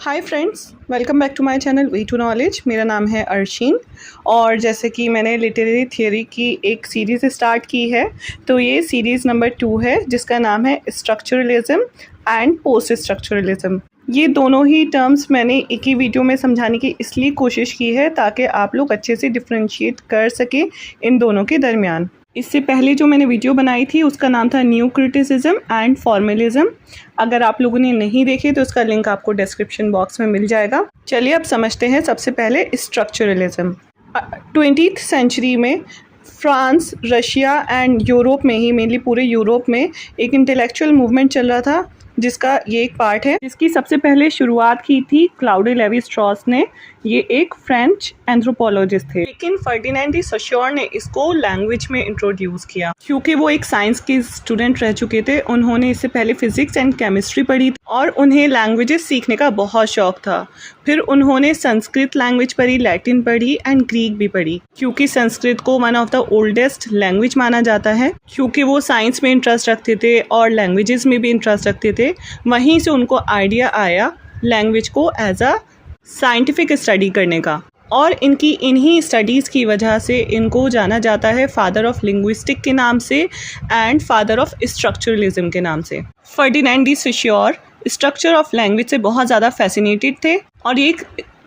Hi friends, welcome back to my channel way to knowledge. मेरा नाम है अर्शीन और जैसे कि मैंने लिटरेरी थियोरी की एक सीरीज़ स्टार्ट की है, तो ये सीरीज़ नंबर 2 है जिसका नाम है स्ट्रक्चरलिज्म एंड पोस्ट स्ट्रक्चरलिज्म। ये दोनों ही टर्म्स मैंने एक ही वीडियो में समझाने की इसलिए कोशिश की है ताकि आप लोग अच्छे से डिफ्रेंशिएट कर सकें इन दोनों के दरमियान। इससे पहले जो मैंने वीडियो बनाई थी उसका नाम था न्यू क्रिटिसिज्म एंड फॉर्मलिज्म। अगर आप लोगों ने नहीं देखे तो उसका लिंक आपको डिस्क्रिप्शन बॉक्स में मिल जाएगा। चलिए अब समझते हैं सबसे पहले स्ट्रक्चरलिज्म। 20th सेंचुरी में फ्रांस, रशिया एंड यूरोप में ही, मेनली पूरे यूरोप में एक इंटेलेक्चुअल मूवमेंट चल रहा था जिसका ये एक पार्ट है, जिसकी सबसे पहले शुरुआत की थी क्लाउडी लेवी-स्ट्रॉस ने। ये एक फ्रेंच एंथ्रोपोलॉजिस्ट थे, लेकिन फर्डिनेंड डी सोश्योर ने इसको लैंग्वेज में इंट्रोड्यूस किया। क्योंकि वो एक साइंस के स्टूडेंट रह चुके थे, उन्होंने इससे पहले फिजिक्स एंड केमिस्ट्री पढ़ी और उन्हें लैंग्वेजेस सीखने का बहुत शौक था। फिर उन्होंने संस्कृत लैंग्वेज पढ़ी, लैटिन पढ़ी एंड ग्रीक भी पढ़ी, क्योंकि संस्कृत को one of the oldest language माना जाता है। क्योंकि वो साइंस में इंटरेस्ट रखते थे और लैंग्वेजेस में भी इंटरेस्ट रखते थे, वहीं से उनको आइडिया आया लैंग्वेज को एज अ साइंटिफिक स्टडी करने का। और इन्हीं स्टडीज़ की वजह से इनको जाना जाता है फादर ऑफ लिंग्विस्टिक के नाम से एंड फादर ऑफ स्ट्रक्चरलिज्म के नाम से। Ferdinand de Saussure structure of language से बहुत ज़्यादा फैसिनेटेड थे और एक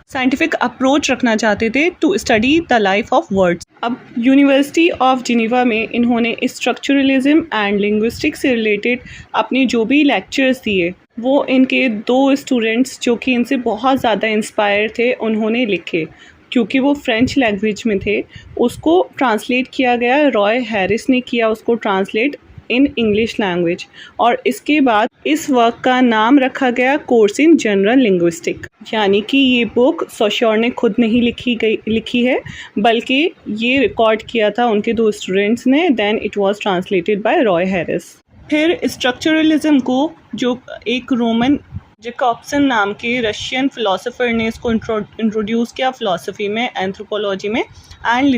साइंटिफिक अप्रोच रखना चाहते थे to study the life of words. अब यूनिवर्सिटी ऑफ जिनेवा में इन्होंने स्ट्रक्चरलिज्म एंड लिंग्विस्टिक्स से रिलेटेड अपने जो भी लेक्चर्स दिए, वो इनके 2 स्टूडेंट्स जो कि इनसे बहुत ज़्यादा इंस्पायर थे उन्होंने लिखे। क्योंकि वो फ्रेंच लैंग्वेज में थे, उसको ट्रांसलेट किया गया, रॉय हैरिस ने किया उसको ट्रांसलेट इन इंग्लिश लैंग्वेज। और इसके बाद इस वर्क का नाम रखा गया कोर्स इन जनरल लिंग्विस्टिक। यानी कि ये बुक सोश्योर ने खुद नहीं लिखी है, बल्कि ये रिकॉर्ड किया था उनके 2 स्टूडेंट्स ने। Then it was translated by Roy Harris. फिर स्ट्रक्चरलिज्म को जो एक रोमन जैकॉब्सन नाम के रशियन फिलोसोफर ने इसको इंट्रोड्यूस किया फिलोसफी में, एंथ्रोपोलॉजी में एंड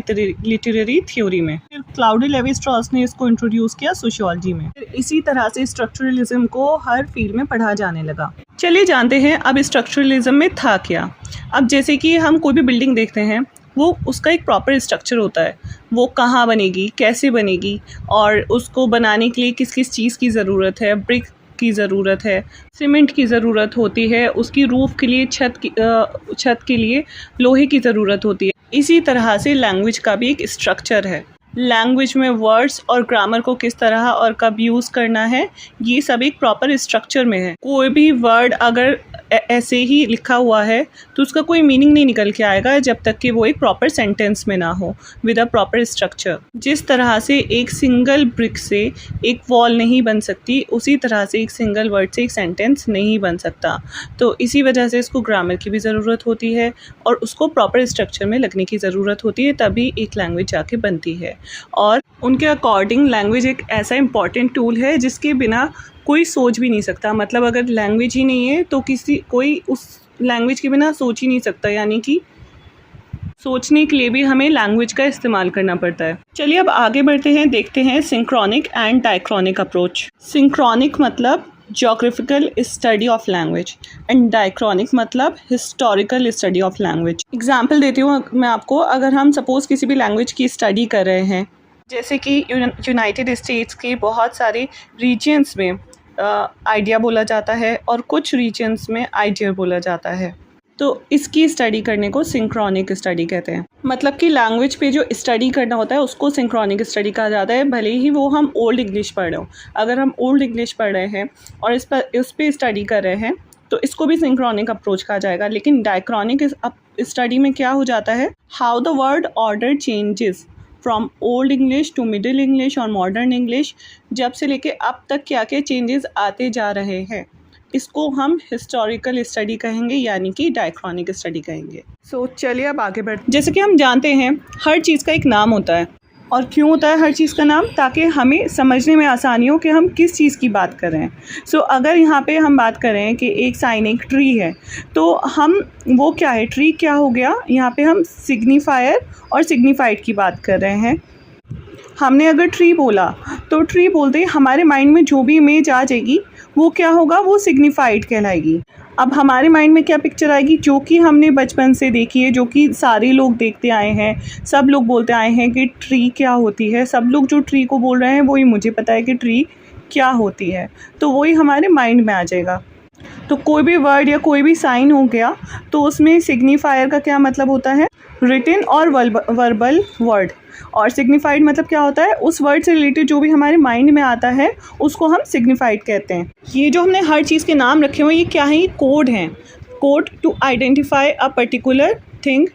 लिटरेरी थ्योरी में। फिर क्लाउडी लेवी-स्ट्रॉस ने इसको इंट्रोड्यूस किया सोशियोलॉजी में। फिर इसी तरह से स्ट्रक्चरलिज्म को हर फील्ड में पढ़ा जाने लगा। चलिए जानते हैं अब स्ट्रक्चरलिज्म में था क्या। अब जैसे कि हम कोई भी बिल्डिंग देखते हैं, वो उसका एक प्रॉपर स्ट्रक्चर होता है। वो कहाँ बनेगी, कैसे बनेगी और उसको बनाने के लिए किस किस चीज़ की ज़रूरत है। ब्रिक की ज़रूरत है, सीमेंट की ज़रूरत होती है, उसकी रूफ के लिए छत के लिए लोहे की ज़रूरत होती है। इसी तरह से लैंग्वेज का भी एक स्ट्रक्चर है। लैंग्वेज में वर्ड्स और ग्रामर को किस तरह और कब यूज़ करना है, ये सब एक प्रॉपर स्ट्रक्चर में है। कोई भी वर्ड अगर ऐसे ही लिखा हुआ है तो उसका कोई मीनिंग नहीं निकल के आएगा जब तक कि वो एक प्रॉपर सेंटेंस में ना हो विद अ प्रॉपर स्ट्रक्चर। जिस तरह से एक सिंगल ब्रिक से एक वॉल नहीं बन सकती, उसी तरह से एक सिंगल वर्ड से एक सेंटेंस नहीं बन सकता। तो इसी वजह से इसको ग्रामर की भी ज़रूरत होती है और उसको प्रॉपर स्ट्रक्चर में लगने की ज़रूरत होती है, तभी एक लैंग्वेज जाके बनती है। और उनके अकॉर्डिंग लैंग्वेज एक ऐसा इम्पॉर्टेंट टूल है जिसके बिना कोई सोच भी नहीं सकता। मतलब अगर लैंग्वेज ही नहीं है तो कोई उस लैंग्वेज के बिना सोच ही नहीं सकता। यानी कि सोचने के लिए भी हमें लैंग्वेज का इस्तेमाल करना पड़ता है। चलिए अब आगे बढ़ते हैं, देखते हैं synchronic and diachronic approach. Synchronic मतलब geographical study of language and diachronic मतलब historical study of language. Example देती हूँ मैं आपको। अगर हम सपोज़ किसी भी लैंग्वेज की स्टडी कर रहे हैं, जैसे कि यूनाइटेड स्टेट्स के बहुत सारे रीजन्स में आइडिया बोला जाता है और कुछ रीजन्स में आइडियर बोला जाता है, तो इसकी स्टडी करने को सिंक्रोनिक स्टडी कहते हैं। मतलब कि लैंग्वेज पे जो स्टडी करना होता है उसको सिंक्रोनिक स्टडी कहा जाता है, भले ही वो हम ओल्ड इंग्लिश पढ़ रहे हो। अगर हम ओल्ड इंग्लिश पढ़ रहे हैं और उस पर स्टडी कर रहे हैं तो इसको भी सिंक्रोनिक अप्रोच कहा जाएगा। लेकिन डायक्रॉनिक स्टडी में क्या हो जाता है, how the word order changes from old English to middle English और मॉडर्न इंग्लिश, जब से लेके अब तक क्या क्या चेंजेस आते जा रहे हैं, इसको हम हिस्टोरिकल स्टडी कहेंगे, यानी कि डायक्रॉनिक स्टडी कहेंगे। सो चलिए अब आगे बढ़ते। जैसे कि हम जानते हैं हर चीज़ का एक नाम होता है। और क्यों होता है हर चीज़ का नाम, ताकि हमें समझने में आसानी हो कि हम किस चीज़ की बात कर रहे हैं। सो अगर यहाँ पे हम बात कर रहे हैं कि एक साइन एक ट्री है, तो हम वो क्या है, ट्री क्या हो गया, यहाँ पे हम सिग्निफायर और सिग्निफाइड की बात कर रहे हैं। हमने अगर ट्री बोला तो ट्री बोलते ही हमारे माइंड में जो भी इमेज आ जाएगी वो क्या होगा, वो सिग्निफाइड कहलाएगी। अब हमारे माइंड में क्या पिक्चर आएगी, जो कि हमने बचपन से देखी है, जो कि सारे लोग देखते आए हैं, सब लोग बोलते आए हैं कि ट्री क्या होती है। सब लोग जो ट्री को बोल रहे हैं वही मुझे पता है कि ट्री क्या होती है, तो वही हमारे माइंड में आ जाएगा। तो कोई भी वर्ड या कोई भी साइन हो गया तो उसमें सिग्निफायर का क्या मतलब होता है, रिटन और वर्बल वर्ड। और सिग्निफाइड मतलब क्या होता है, उस वर्ड से रिलेटेड जो भी हमारे माइंड में आता है उसको हम सिग्निफाइड कहते हैं। ये जो हमने हर चीज़ के नाम रखे हुए हैं, ये क्या है, ये कोड हैं, code to identify a particular thing.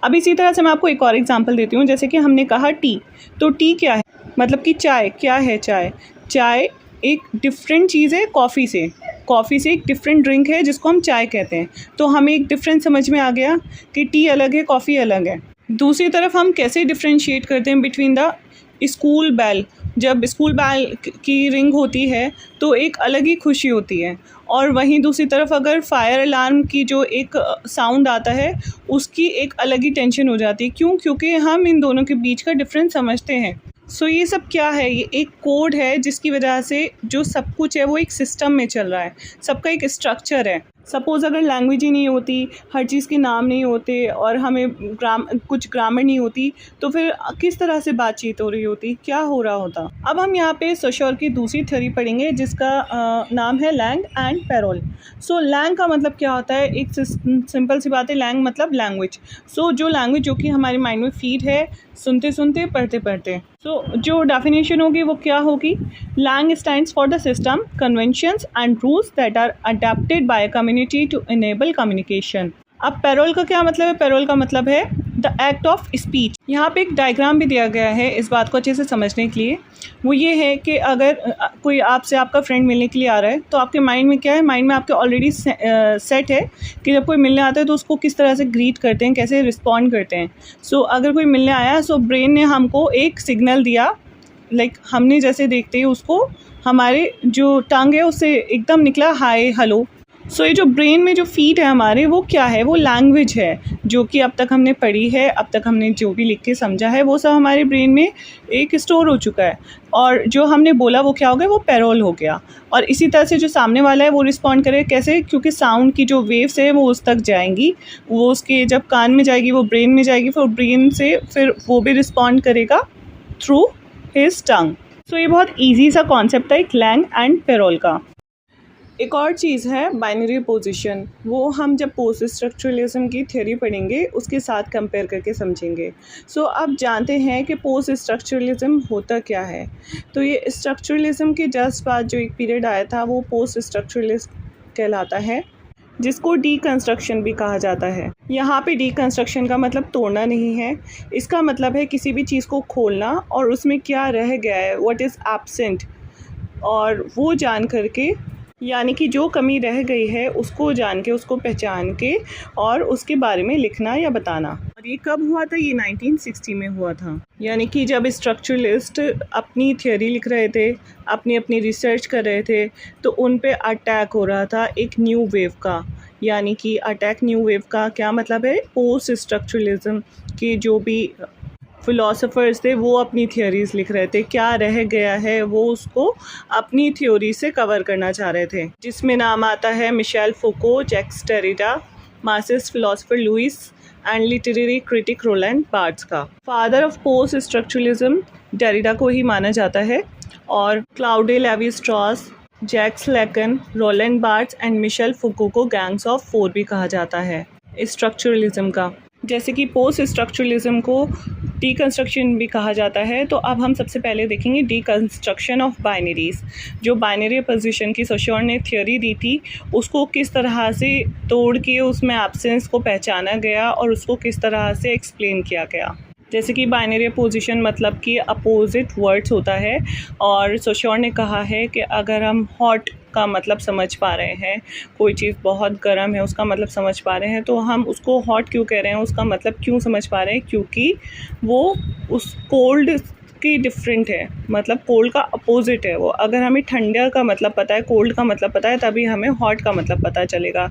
अब इसी तरह से मैं आपको एक और एग्जांपल देती हूँ। जैसे कि हमने कहा टी, तो टी क्या है, मतलब कि चाय। क्या है चाय? चाय एक डिफरेंट चीज़ है कॉफ़ी से। कॉफ़ी से एक डिफरेंट ड्रिंक है जिसको हम चाय कहते हैं। तो हमें एक डिफरेंस समझ में आ गया कि टी अलग है, कॉफ़ी अलग है। दूसरी तरफ हम कैसे डिफरेंशिएट करते हैं बिटवीन द स्कूल बेल। जब स्कूल बेल की रिंग होती है तो एक अलग ही खुशी होती है, और वहीं दूसरी तरफ अगर फायर अलार्म की जो एक साउंड आता है उसकी एक अलग ही टेंशन हो जाती है। क्यों? क्योंकि हम इन दोनों के बीच का डिफरेंस समझते हैं। सो ये सब क्या है, ये एक कोड है जिसकी वजह से जो सब कुछ है वो एक सिस्टम में चल रहा है, सबका एक स्ट्रक्चर है। सपोज़ अगर लैंग्वेज ही नहीं होती, हर चीज़ के नाम नहीं होते और हमें कुछ ग्रामर नहीं होती, तो फिर किस तरह से बातचीत हो रही होती, क्या हो रहा होता। अब हम यहाँ पे सोशोर की दूसरी थ्योरी पढ़ेंगे जिसका नाम है langue and parole. So langue का मतलब क्या होता है, एक सिंपल सी बात है, लैंग मतलब लैंग्वेज। सो जो लैंग्वेज जो कि हमारे माइंड में फीड है सुनते सुनते पढ़ते पढ़ते। सो जो डेफिनेशन होगी वो क्या होगी, langue stands for the system, conventions and rules that are adapted by community to enable communication. अब पैरोल का क्या मतलब है, पैरोल का मतलब है द एक्ट ऑफ स्पीच। यहाँ पे एक डायग्राम भी दिया गया है इस बात को अच्छे से समझने के लिए। वो ये है कि अगर कोई आपसे आपका फ्रेंड मिलने के लिए आ रहा है तो आपके माइंड में क्या है, माइंड में आपके ऑलरेडी सेट है कि जब कोई मिलने आता है तो उसको किस तरह से ग्रीट करते हैं, कैसे रिस्पॉन्ड करते हैं। सो अगर कोई मिलने आया, सो ब्रेन ने हमको एक सिग्नल दिया, लाइक हमने जैसे देखते ही उसको हमारे जो टंग है उससे एकदम निकला हाय हेलो। सो ये जो ब्रेन में जो फीड है हमारे, वो क्या है, वो लैंग्वेज है जो कि अब तक हमने पढ़ी है, अब तक हमने जो भी लिख के समझा है वो सब हमारे ब्रेन में एक स्टोर हो चुका है। और जो हमने बोला वो क्या हो गया, वो पैरोल हो गया। और इसी तरह से जो सामने वाला है वो रिस्पॉन्ड करे कैसे, क्योंकि साउंड की जो वेव्स है वो उस तक जाएंगी, वो उसके जब कान में जाएगी वो ब्रेन में जाएगी, फिर ब्रेन से फिर वो भी रिस्पॉन्ड करेगा थ्रू हिज टंग। सो ये बहुत ईजी सा कॉन्सेप्ट है एक लैंग एंड पैरोल का। एक और चीज़ है बाइनरी पोजीशन, वो हम जब पोस्ट स्ट्रक्चरलिज्म की थ्योरी पढ़ेंगे उसके साथ कंपेयर करके समझेंगे। सो अब जानते हैं कि पोस्ट स्ट्रक्चरलिज्म होता क्या है। तो ये स्ट्रक्चरलिज्म के जस्ट बाद जो एक पीरियड आया था वो पोस्ट स्ट्रक्चरलिज्म कहलाता है, जिसको डीकंस्ट्रक्शन भी कहा जाता है। यहाँ पे डीकंस्ट्रक्शन का मतलब तोड़ना नहीं है, इसका मतलब है किसी भी चीज़ को खोलना और उसमें क्या रह गया है, व्हाट इज़ एब्सेंट, और वो जान करके, यानी कि जो कमी रह गई है उसको जान के, उसको पहचान के और उसके बारे में लिखना या बताना। और ये कब हुआ था, ये 1960 में हुआ था। यानी कि जब स्ट्रक्चरलिस्ट अपनी थ्योरी लिख रहे थे, अपनी अपनी रिसर्च कर रहे थे, तो उन पे अटैक हो रहा था एक न्यू वेव का। यानी कि अटैक न्यू वेव का क्या मतलब है, पोस्ट स्ट्रक्चरलिज्म के जो भी फिलोसोफर्स थे वो अपनी थ्योरीज़ लिख रहे थे, क्या रह गया है वो उसको अपनी थ्योरी से कवर करना चाह रहे थे, जिसमें नाम आता है Michel Foucault, Jacques Derrida, Marxist philosopher Louis and literary critic Roland Barthes का। Father of post structuralism Derrida को ही माना जाता है, और Claude Levi Strauss, Jacques Lacan, Roland Barthes and Michel Foucault को गैंग्स ऑफ फोर भी कहा जाता है स्ट्रक्चरलिज्म का। जैसे कि पोस्ट स्ट्रक्चरलिज्म को डीकंस्ट्रक्शन भी कहा जाता है। तो अब हम सबसे पहले देखेंगे डीकंस्ट्रक्शन ऑफ बाइनरीज। जो बाइनरी पोजीशन की सोशोर ने थ्योरी दी थी उसको किस तरह से तोड़ के उसमें एब्सेंस को पहचाना गया और उसको किस तरह से एक्सप्लेन किया गया। जैसे कि बाइनरी पोजीशन मतलब कि अपोजिट वर्ड्स होता है, और सोशोर ने कहा है कि अगर हम हॉट का मतलब समझ पा रहे हैं, कोई चीज़ बहुत गर्म है उसका मतलब समझ पा रहे हैं, तो हम उसको हॉट क्यों कह रहे हैं, उसका मतलब क्यों समझ पा रहे हैं, क्योंकि वो उस कोल्ड की डिफरेंट है, मतलब कोल्ड का अपोजिट है वो। अगर हमें ठंडा का मतलब पता है, कोल्ड का मतलब पता है, तभी हमें हॉट का मतलब पता चलेगा।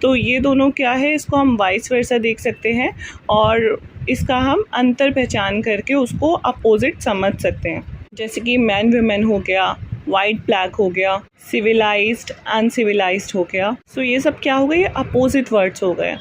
तो ये दोनों क्या है, इसको हम वाइस वर्सा देख सकते हैं और इसका हम अंतर पहचान करके उसको अपोजिट समझ सकते हैं। जैसे कि मैन वुमेन हो गया, वाइट ब्लैक हो गया, सिविलाइज्ड अनसिविलाइज्ड हो गया। सो ये सब क्या हो गए, ये अपोजिट वर्ड्स हो गए।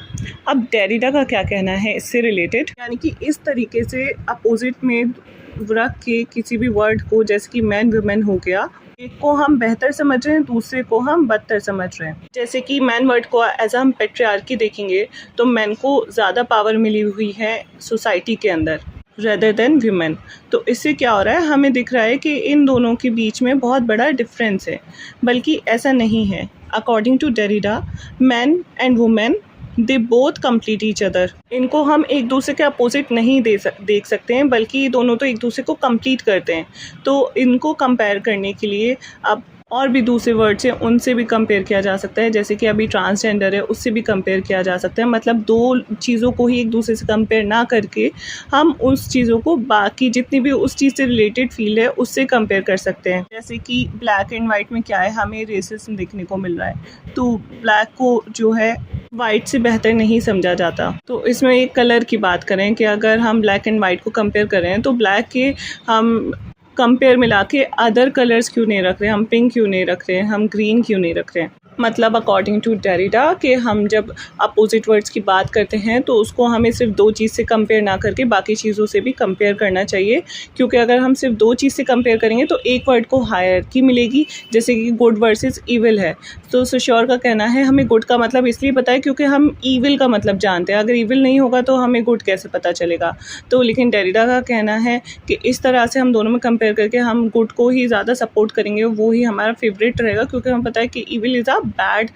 अब डेरिडा का क्या कहना है इससे रिलेटेड, यानी कि इस तरीके से अपोजिट में रख के किसी भी वर्ड को, जैसे कि मैन वुमेन हो गया, एक को हम बेहतर समझ रहे हैं, दूसरे को हम बदतर समझ रहे हैं। जैसे कि मैन वर्ड को एज हम पेट्रियार्की देखेंगे तो मैन को ज़्यादा पावर मिली हुई है सोसाइटी के अंदर रेदर देन वीमेन। तो इससे क्या हो रहा है, हमें दिख रहा है कि इन दोनों के बीच में बहुत बड़ा डिफरेंस है, बल्कि ऐसा नहीं है। According to Derrida, man and women they both complete each other. इनको हम एक दूसरे के अपोजिट नहीं देख सकते हैं, बल्कि दोनों तो एक दूसरे को कंप्लीट करते हैं। तो इनको कंपेयर करने के लिए अब और भी दूसरे वर्ड्स हैं, उनसे भी कंपेयर किया जा सकता है। जैसे कि अभी ट्रांसजेंडर है, उससे भी कंपेयर किया जा सकता है। मतलब दो चीज़ों को ही एक दूसरे से कंपेयर ना करके हम उस चीज़ों को बाकी जितनी भी उस चीज़ से रिलेटेड फील्ड है उससे कंपेयर कर सकते हैं। जैसे कि ब्लैक एंड वाइट में क्या है, हमें रेसिज्म देखने को मिल रहा है, तो ब्लैक को जो है वाइट से बेहतर नहीं समझा जाता। तो इसमें एक कलर की बात करें कि अगर हम ब्लैक एंड वाइट को कंपेयर करें तो ब्लैक के हम कंपेयर मिला के अदर कलर्स क्यों नहीं रख रहे, हम पिंक क्यों नहीं रख रहे, हम ग्रीन क्यों नहीं रख रहे हैं। मतलब अकॉर्डिंग टू डेरिडा कि हम जब अपोजिट वर्ड्स की बात करते हैं तो उसको हमें सिर्फ दो चीज़ से कंपेयर ना करके बाकी चीज़ों से भी कंपेयर करना चाहिए, क्योंकि अगर हम सिर्फ दो चीज़ से कंपेयर करेंगे तो एक वर्ड को हायरार्की मिलेगी, जैसे कि गुड वर्सेस ईविल है। तो सोश्योर का कहना है हमें गुड का मतलब इसलिए पता है क्योंकि हम ईविल का मतलब जानते हैं, अगर ईविल नहीं होगा तो हमें गुड कैसे पता चलेगा। तो लेकिन डेरिडा का कहना है कि इस तरह से हम दोनों में कंपेयर करके हम गुड को ही ज़्यादा सपोर्ट करेंगे, वो ही हमारा फेवरेट रहेगा, क्योंकि हमें पता है कि evil is a bad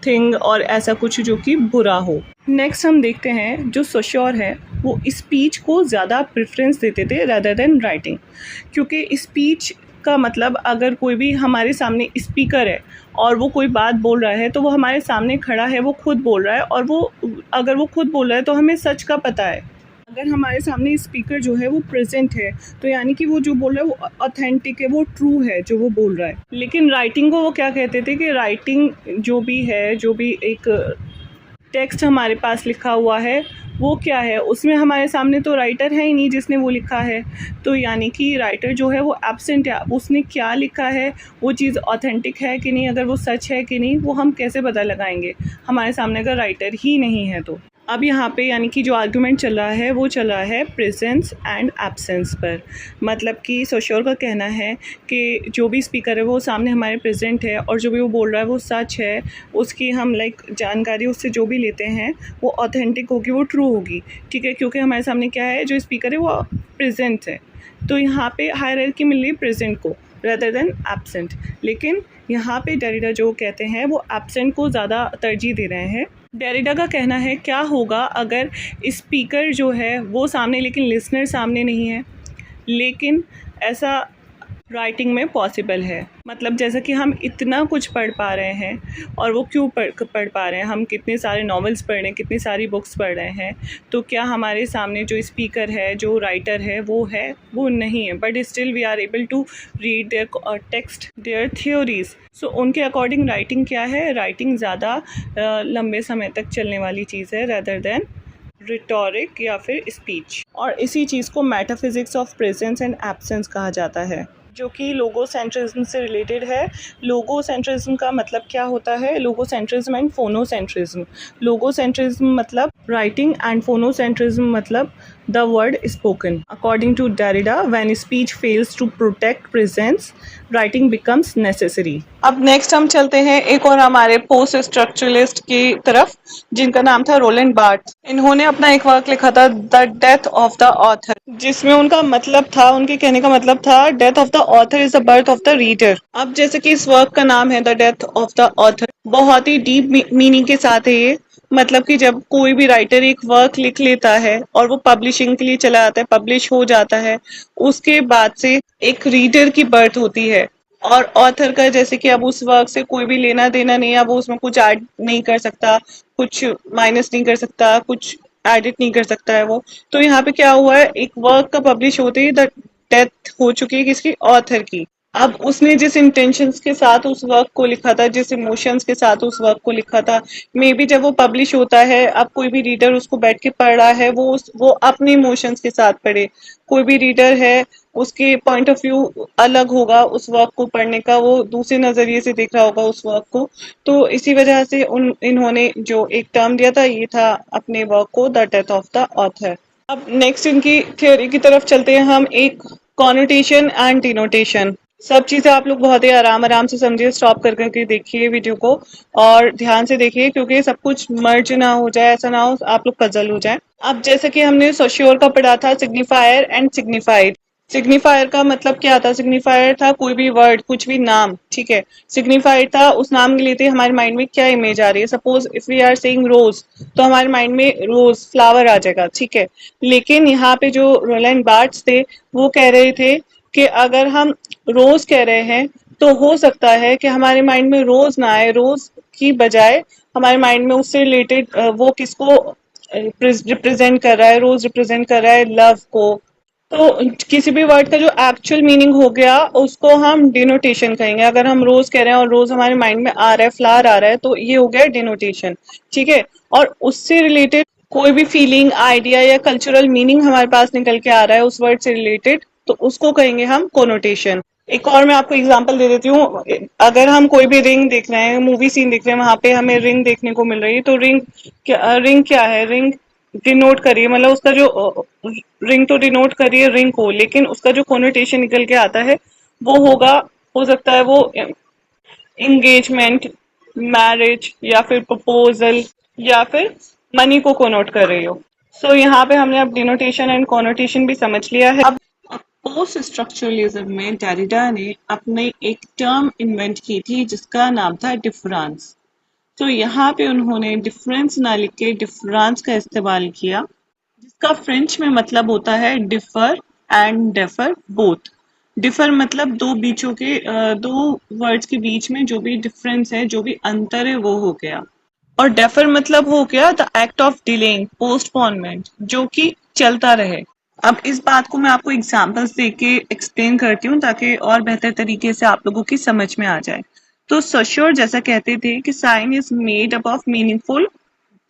thing और ऐसा कुछ जो कि बुरा हो। नेक्स्ट हम देखते हैं जो सोश्योर है वो स्पीच को ज़्यादा प्रेफरेंस देते थे रेदर देन राइटिंग, क्योंकि स्पीच का मतलब अगर कोई भी हमारे सामने स्पीकर है और वो कोई बात बोल रहा है तो वो हमारे सामने खड़ा है, वो खुद बोल रहा है, और वो अगर वो खुद बोल रहा है तो हमें सच का पता है। अगर हमारे सामने स्पीकर जो है वो प्रेजेंट है तो यानी कि वो जो बोल रहा है वो ऑथेंटिक है, वो ट्रू है जो वो बोल रहा है। लेकिन राइटिंग को वो क्या कहते थे कि राइटिंग जो भी है, जो भी एक टेक्स्ट हमारे पास लिखा हुआ है वो क्या है, उसमें हमारे सामने तो राइटर है ही नहीं जिसने वो लिखा है, तो यानी कि राइटर जो है वो एब्सेंट है। उसने क्या लिखा है, वो चीज़ ऑथेंटिक है कि नहीं, अगर वो सच है कि नहीं, वो हम कैसे पता लगाएंगे हमारे सामने अगर राइटर ही नहीं है तो। अब यहाँ पे यानी कि जो आर्गुमेंट चल रहा है वो चल रहा है प्रेजेंस एंड एब्सेंस पर। मतलब कि सोश्योर का कहना है कि जो भी स्पीकर है वो सामने हमारे प्रेजेंट है और जो भी वो बोल रहा है वो सच है, उसकी हम जानकारी उससे जो भी लेते हैं वो ऑथेंटिक होगी, वो ट्रू होगी, ठीक है, क्योंकि हमारे सामने क्या है, जो स्पीकर है वो प्रेजेंट है। तो यहाँ पे हायरार्की मिल रही है प्रेजेंट को रेदर देन एब्सेंट। लेकिन यहाँ पे डेरिडा जो कहते हैं वो एब्सेंट को ज़्यादा तरजीह दे रहे हैं। डेरिडा का कहना है क्या होगा अगर स्पीकर जो है वो सामने लेकिन लिसनर सामने नहीं है, लेकिन ऐसा राइटिंग में पॉसिबल है। मतलब जैसा कि हम इतना कुछ पढ़ पा रहे हैं, और वो क्यों पढ़ पा रहे हैं, हम कितने सारे नॉवेल्स पढ़ रहे हैं, कितनी सारी बुक्स पढ़ रहे हैं, तो क्या हमारे सामने जो स्पीकर है, जो राइटर है, वो नहीं है, but still we are able to read their text, their theories. So उनके अकॉर्डिंग राइटिंग क्या है, राइटिंग ज़्यादा लंबे समय तक चलने वाली चीज़ है रेदर देन रिटोरिक या फिर स्पीच। और इसी चीज़ को metaphysics of presence and absence कहा जाता है, जो कि लोगोसेंट्रिज्म से रिलेटेड है। लोगोसेंट्रिज्म का मतलब क्या होता है, लोगोसेंट्रिज्म एंड फोनोसेंट्रिज्म। लोगोसेंट्रिज्म मतलब राइटिंग एंड फोनोसेंट्रिज्म मतलब the word spoken. According to Derrida, when speech fails to protect presence, writing becomes necessary. अब नेक्स्ट हम चलते हैं एक और हमारे पोस्ट स्ट्रक्चरलिस्ट की तरफ, जिनका नाम था रोलैंड बार्थ्स। इन्होंने अपना एक वर्क लिखा था the death of the author, जिसमें उनका मतलब था, उनके कहने का मतलब था, death of the author is the birth of the reader. अब जैसे कि इस वर्क का नाम है the death of the author, बहुत ही डीप मीनिंग के साथ है ये। मतलब कि जब कोई भी राइटर एक वर्क लिख लेता है और वो पब्लिशिंग के लिए चला जाता है, पब्लिश हो जाता है, उसके बाद से एक रीडर की बर्थ होती है, और ऑथर का जैसे कि अब उस वर्क से कोई भी लेना देना नहीं है, अब उसमें कुछ ऐड नहीं कर सकता, कुछ माइनस नहीं कर सकता, कुछ एडिट नहीं कर सकता है वो। तो यहाँ पे क्या हुआ है, एक वर्क का पब्लिश होते ही द डेथ हो चुकी है किसकी, ऑथर की। अब उसने जिस इंटेंशंस के साथ उस वर्क को लिखा था, जिस इमोशंस के साथ उस वर्क को लिखा था, मे बी जब वो पब्लिश होता है, अब कोई भी रीडर उसको बैठ के पढ़ रहा है, वो अपने इमोशंस के साथ पढ़े। कोई भी रीडर है उसके पॉइंट ऑफ व्यू अलग होगा, उस वर्क को पढ़ने का वो दूसरे नजरिए से देख रहा होगा उस वर्क को। तो इसी वजह से उन इन्होंने जो एक टर्म दिया था, ये था अपने वर्क को the death of the author. अब नेक्स्ट इनकी थ्योरी की तरफ चलते हैं हम, एक कॉनोटेशन एंड डिनोटेशन। सब चीजें आप लोग बहुत ही आराम आराम से समझिए, स्टॉप कर करके देखिए वीडियो को और ध्यान से देखिए, क्योंकि सब कुछ मर्ज ना हो जाए, ऐसा ना हो आप लोग पजल हो जाए। अब जैसे कि हमने सोश्योर का पढ़ा था, सिग्निफायर एंड सिग्निफाइड। सिग्निफायर का मतलब क्या था? सिग्निफायर था कोई भी वर्ड, कुछ भी नाम, ठीक है। सिग्निफाइड था उस नाम के लिए थे हमारे माइंड में क्या इमेज आ रही है। Suppose if we are saying rose, तो हमारे माइंड में रोज फ्लावर आ जाएगा, ठीक है। लेकिन यहाँ पे जो रोलैंड बार्ट्स थे वो कह रहे थे कि अगर हम रोज कह रहे हैं तो हो सकता है कि हमारे माइंड में रोज ना आए, रोज की बजाय हमारे माइंड में उससे रिलेटेड वो किसको रिप्रेजेंट कर रहा है, रोज रिप्रेजेंट कर रहा है लव को। तो किसी भी वर्ड का जो एक्चुअल मीनिंग हो गया उसको हम डिनोटेशन कहेंगे। अगर हम रोज कह रहे हैं और रोज हमारे माइंड में आ रहा है, फ्लावर आ रहा है, तो ये हो गया डिनोटेशन, ठीक है। और उससे रिलेटेड कोई भी फीलिंग, आइडिया या कल्चरल मीनिंग हमारे पास निकल के आ रहा है उस वर्ड से रिलेटेड, तो उसको कहेंगे हम कोनोटेशन। एक और मैं आपको एग्जांपल दे देती हूँ। अगर हम कोई भी रिंग देख रहे हैं, मूवी सीन देख रहे हैं, वहां पे हमें रिंग देखने को मिल रही है, तो रिंग क्या है? रिंग डिनोट करिए, मतलब उसका जो रिंग तो डिनोट करिए रिंग को, लेकिन उसका जो कोनोटेशन निकल के आता है वो होगा, हो सकता है वो एंगेजमेंट, मैरिज या फिर प्रपोजल या फिर मनी को कोनोट कर रही हो। सो यहाँ पे हमने अब डिनोटेशन एंड कोनोटेशन भी समझ लिया है। अब पोस्ट स्ट्रक्चरलिज्म में डेरिडा ने अपने एक टर्म इन्वेंट की थी जिसका नाम था डिफरेंस। तो यहाँ पे उन्होंने डिफरेंस ना लिख के डिफरेंस का इस्तेमाल किया, जिसका फ्रेंच में मतलब होता है differ and defer both. Differ मतलब दो बीचों के दो वर्ड्स के बीच में जो भी डिफरेंस है, जो भी अंतर है, वो हो गया। और डेफर मतलब हो गया the act of delaying, postponement, जो कि चलता रहे। अब इस बात को मैं आपको एग्जांपल्स देके एक्सप्लेन करती हूँ ताकि और बेहतर तरीके से आप लोगों की समझ में आ जाए। तो सोश्योर जैसा कहते थे कि sign is made up of meaningful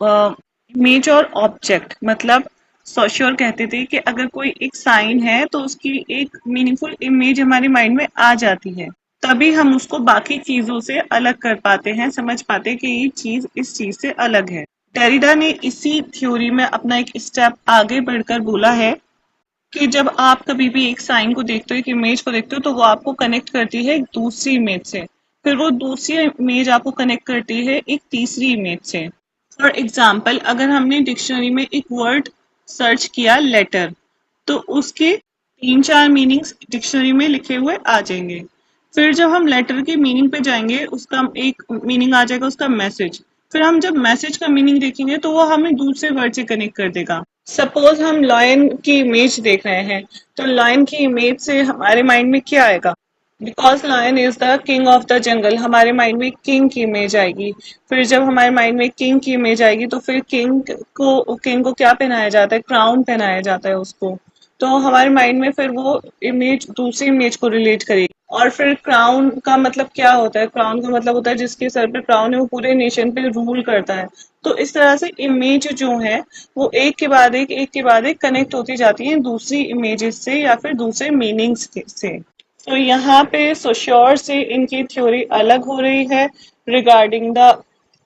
image और ऑब्जेक्ट। मतलब सोश्योर कहते थे कि अगर कोई एक साइन है तो उसकी एक मीनिंगफुल इमेज हमारे माइंड में आ जाती है, तभी हम उसको बाकी चीजों से अलग कर पाते हैं, समझ पाते हैं कि ये चीज इस चीज से अलग है। डेरिडा ने इसी थ्योरी में अपना एक स्टेप आगे बढ़कर बोला है कि जब आप कभी भी एक साइन को देखते हो, एक इमेज को देखते हो, तो वो आपको कनेक्ट करती है एक दूसरी इमेज से, फिर वो दूसरी इमेज आपको कनेक्ट करती है एक तीसरी इमेज से। फॉर एग्जाम्पल, अगर हमने डिक्शनरी में एक वर्ड सर्च किया लेटर, तो उसके 3-4 मीनिंग्स डिक्शनरी में लिखे हुए आ जाएंगे। फिर जब हम लेटर के मीनिंग पे जाएंगे, उसका एक मीनिंग आ जाएगा उसका मैसेज। फिर हम जब मैसेज का मीनिंग देखेंगे तो वो हमें दूसरे वर्ड से कनेक्ट कर देगा। सपोज हम लॉयन की इमेज देख रहे हैं, तो लॉयन की इमेज से हमारे माइंड में क्या आएगा? Because lion is the king of the jungle, हमारे माइंड में किंग की इमेज आएगी। फिर जब हमारे माइंड में किंग की इमेज आएगी तो फिर किंग को क्या पहनाया जाता है? क्राउन पहनाया जाता है उसको। तो हमारे माइंड में फिर वो इमेज दूसरी इमेज को रिलेट करेगी। और फिर क्राउन का मतलब क्या होता है? क्राउन का मतलब होता है जिसके सर पे क्राउन है वो पूरे नेशन पे रूल करता है। तो इस तरह से इमेज जो है वो एक के बाद एक कनेक्ट होती जाती है दूसरी इमेजेस से या फिर दूसरे मीनिंग्स से। तो यहाँ पे सोश्योर से इनकी थ्योरी अलग हो रही है regarding the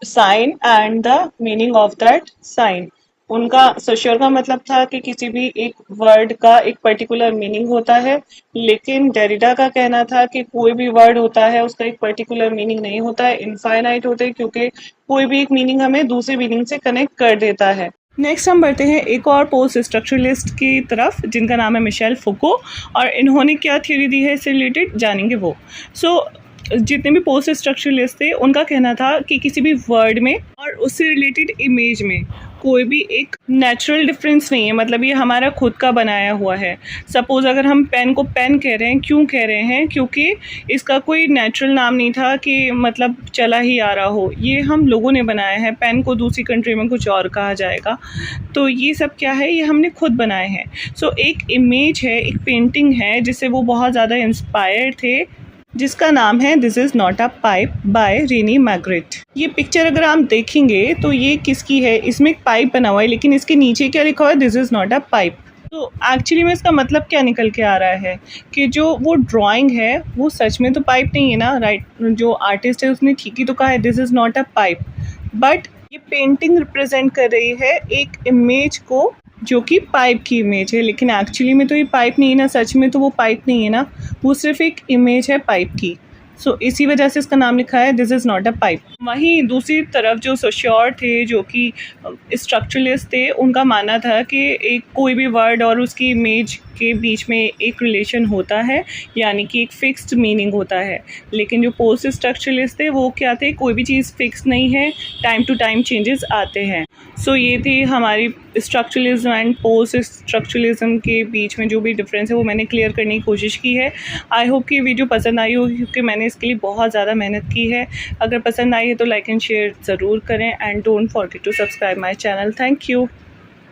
sign and the meaning of that sign. उनका सोश्योर का मतलब था कि किसी भी एक वर्ड का एक पर्टिकुलर मीनिंग होता है, लेकिन डेरिडा का कहना था कि कोई भी वर्ड होता है उसका एक पर्टिकुलर मीनिंग नहीं होता है, इनफाइनाइट होते हैं, क्योंकि कोई भी एक मीनिंग हमें दूसरे मीनिंग से कनेक्ट कर देता है। नेक्स्ट हम बढ़ते हैं एक और पोस्ट स्ट्रक्चरलिस्ट की तरफ जिनका नाम है मिशेल फुको, और इन्होंने क्या थ्योरी दी है इससे रिलेटेड जानेंगे वो। जितने भी पोस्ट स्ट्रक्चरलिस्ट थे उनका कहना था कि किसी भी वर्ड में और उससे रिलेटेड इमेज में कोई भी एक नेचुरल डिफरेंस नहीं है, मतलब ये हमारा खुद का बनाया हुआ है। सपोज अगर हम पेन को पेन कह रहे हैं, क्यों कह रहे हैं? क्योंकि इसका कोई नेचुरल नाम नहीं था कि मतलब चला ही आ रहा हो, ये हम लोगों ने बनाया है। पेन को दूसरी कंट्री में कुछ और कहा जाएगा, तो ये सब क्या है? ये हमने खुद बनाए हैं। एक इमेज है, एक पेंटिंग है जिससे वो बहुत ज़्यादा इंस्पायर्ड थे, जिसका नाम है this is not a pipe by Rene Magritte. ये पिक्चर अगर आप देखेंगे तो ये किसकी है? इसमें एक पाइप बना हुआ है, लेकिन इसके नीचे क्या लिखा हुआ है? This is not a pipe. तो एक्चुअली में इसका मतलब क्या निकल के आ रहा है कि जो वो ड्राइंग है वो सच में तो पाइप नहीं है ना, राइट। जो आर्टिस्ट है उसने ठीक ही तो कहा है, this is not a pipe, but ये पेंटिंग रिप्रेजेंट कर रही है एक इमेज को जो कि पाइप की इमेज है, लेकिन एक्चुअली में तो ये पाइप नहीं है ना, सच में तो वो पाइप नहीं है ना, वो सिर्फ एक इमेज है पाइप की। सो इसी वजह से इसका नाम लिखा है this is not a pipe. वहीं दूसरी तरफ जो सोशियोर थे, जो कि स्ट्रक्चरलिस्ट थे, उनका मानना था कि एक कोई भी वर्ड और उसकी इमेज के बीच में एक रिलेशन होता है, यानी कि एक फिक्स्ड मीनिंग होता है। लेकिन जो पोस्ट स्ट्रक्चरलिस्ट थे वो क्या थे, कोई भी चीज़ फिक्स नहीं है, टाइम टू टाइम चेंजेस आते हैं। सो ये थी हमारी स्ट्रक्चरलिज्म एंड पोस्ट स्ट्रक्चरलिज्म के बीच में जो भी डिफरेंस है वो मैंने क्लियर करने की कोशिश की है। आई होप कि वीडियो पसंद आई होगी, क्योंकि मैंने इसके लिए बहुत ज़्यादा मेहनत की है। अगर पसंद आई है तो लाइक एंड शेयर ज़रूर करें, and don't forget to subscribe my channel. Thank you.